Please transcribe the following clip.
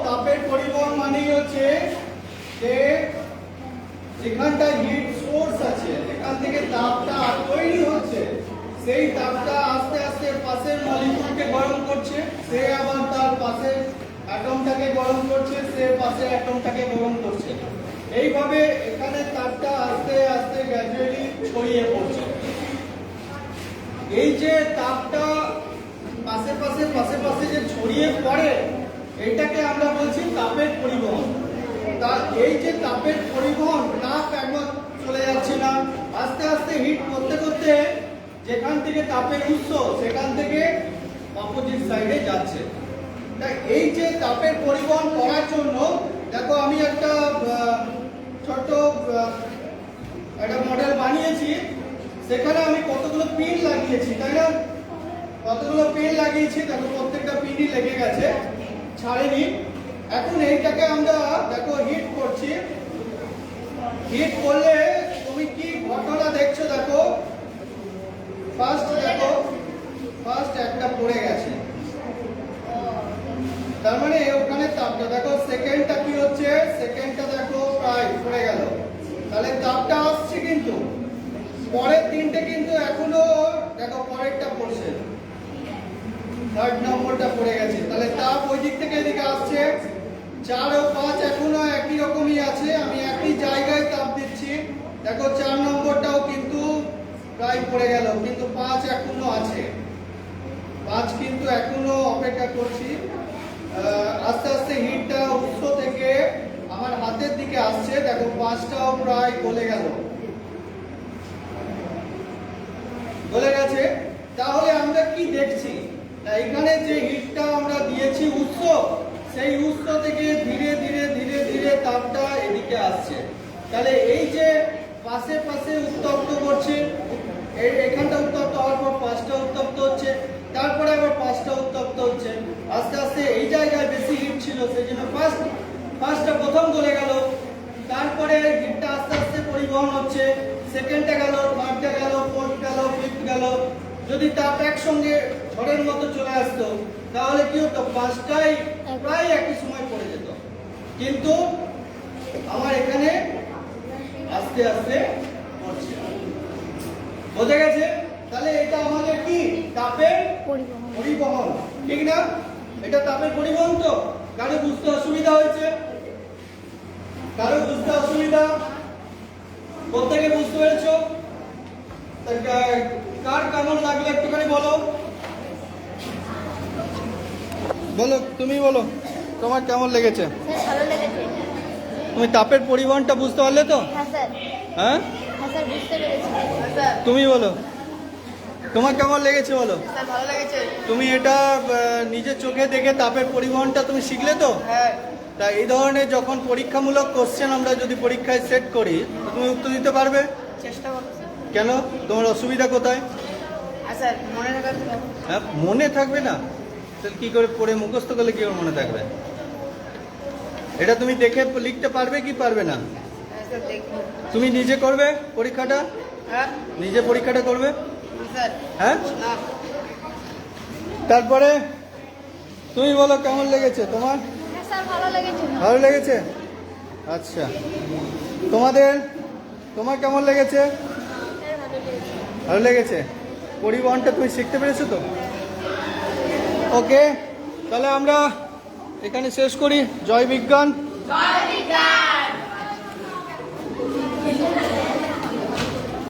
তাপের পরিবহন মানেই হচ্ছে যে যেখানটা হিট সোর্স আছে, যেখান থেকে তাপটা তৈরি হচ্ছে, সেই তাপটা আস্তে আস্তে পাশের মলিকিউলকে গরম করছে, সে আবার তার পাশের অ্যাটমটাকে গরম করছে, সে পাশের অ্যাটমটাকে গরম করছে। এইভাবে এখানে তাপটা আস্তে আস্তে গ্র্যাজুয়ালি ছড়িয়ে পড়ছে। এই যে তাপটা পাশে পাশে যে ছড়িয়ে পড়ে, এটাকে আমরা বলছি তাপের পরিবহন। এই যে তাপের পরিবহন, তাপ একবার চলে যাচ্ছে না, আস্তে আস্তে হিট করতে করতে যেখান থেকে তাপের উৎস সেখান থেকে অপোজিট সাইডে যাচ্ছে। তাই এই যে তাপের পরিবহন করার জন্য দেখো আমি একটা ছোট একটা মডেল বানিয়েছি, সেখানে আমি কতগুলো পিন লাগিয়েছি, তাই না? কতগুলো পিন লাগিয়েছি দেখো, প্রত্যেকটা পিনই লেগে গেছে, ছাড়েনি। এখন এইটাকে আমরা দেখো হিট করছি। হিট করলে তুমি কি ঘটনা দেখছো দেখো, ফার্স্ট একটা পড়ে গেছে, তার মানে ওখানে তাপটা দেখো, সেকেন্ডটা কি হচ্ছে, সেকেন্ডটা দেখো প্রায় পড়ে গেল, তাহলে তাপটা আসছে, কিন্তু পরের তিনটে কিন্তু এখনো দেখো পরেরটা পড়ছে, থার্ড নম্বরটা পড়ে গেছে, তাহলে তাপ ওই দিক থেকে এদিকে আসছে। 4 ও 5 এখনো একই রকমই আছে, আমি একই জায়গায় তাপ দিচ্ছি। দেখো 4 নম্বরটাও কিন্তু প্রায় পড়ে গেল, কিন্তু 5 এখনো আছে, 5 কিন্তু এখনো অপেক্ষা করছি। আস্তে আস্তে হিটটা উৎস থেকে আমার হাতের দিকে আসছে, দেখো 5টাও প্রায় গলে গেছে। তাহলে আমরা কি দেখছি, এখানে যে হিটটা আমরা দিয়েছি উৎস, সেই উৎস থেকে ধীরে ধীরে ধীরে ধীরে তাপটা এদিকে আসছে। তাহলে এই যে পাশে উত্তপ্ত করছে, এখানটা উত্তপ্ত হওয়ার পর 5টা উত্তপ্ত হচ্ছে, তারপরে আবার 5টা উত্তপ্ত হচ্ছে, আস্তে আস্তে এই জায়গায় বেশি হিট ছিল, সেই জন্য ফার্স্টটা প্রথম গলে গেল, তারপরে হিটটা আস্তে আস্তে পরিবহন হচ্ছে, সেকেন্ডটা গেল, থার্ডটা গেল, ফোর্থ গেল, ফিফথ গেল। যদি তাপ একসঙ্গে ঝড়ের মতো চলে আসতো তাহলে কি হতো, 5টাই প্রায় একই সময় পড়ে যেত, কিন্তু আমার এখানে আস্তে আস্তে পড়ছে। বোঝা গেছে? তাহলে এটা আমাদের কি তাপের পরিবহন, ঠিক না? এটা তাপের পরিবহন। তো কারো বুঝতে অসুবিধা হয়েছে? কারো বুঝতে অসুবিধা? প্রত্যেকে বুঝতে পেরেছো? কার কেমন লাগলো একটুখানি বলো। তুমি বলো, তোমার কেমন লেগেছে? ভালো লেগেছে। তুমি তাপের পরিবহনটা বুঝতে পারলে তো? হ্যাঁ স্যার। হ্যাঁ স্যার, বুঝতে পেরেছি। হ্যাঁ স্যার। তুমি বলো, তোমার কেমন লেগেছে বলো। স্যার, ভালো লেগেছে। তুমি এটা নিজের চোখে দেখে তাপের পরিবহনটা তুমি শিখলে তো? হ্যাঁ। তা এই ধরনের যখন পরীক্ষামূলক কোশ্চেন আমরা যদি পরীক্ষায় সেট করি, তুমি উত্তর দিতে পারবে? চেষ্টা করো স্যার। কেন, তোমার অসুবিধা কোথায়? স্যার, মনে রাখার। হ্যাঁ, মনে থাকবে না, তাহলে কি করে পড়ে মুখস্থ করলে কি করে মনে থাকবে? এটা তুমি দেখে লিখতে পারবে কি পারবে না? হ্যাঁ স্যার, দেখবো। তুমি নিজে করবে পরীক্ষাটা? হ্যাঁ। নিজে পরীক্ষাটা করবে? স্যার। হ্যাঁ। না। তারপরে তুমি বলো কেমন লেগেছে তোমার? হ্যাঁ স্যার, ভালো লেগেছে। ভালো লেগেছে? আচ্ছা, তোমার কেমন লেগেছে? ভালো লেগেছে। পরিবহনটা তুমি শিখতে পেরেছো তো? ওকে, তাহলে আমরা এখানে শেষ করি। জয় বিজ্ঞান।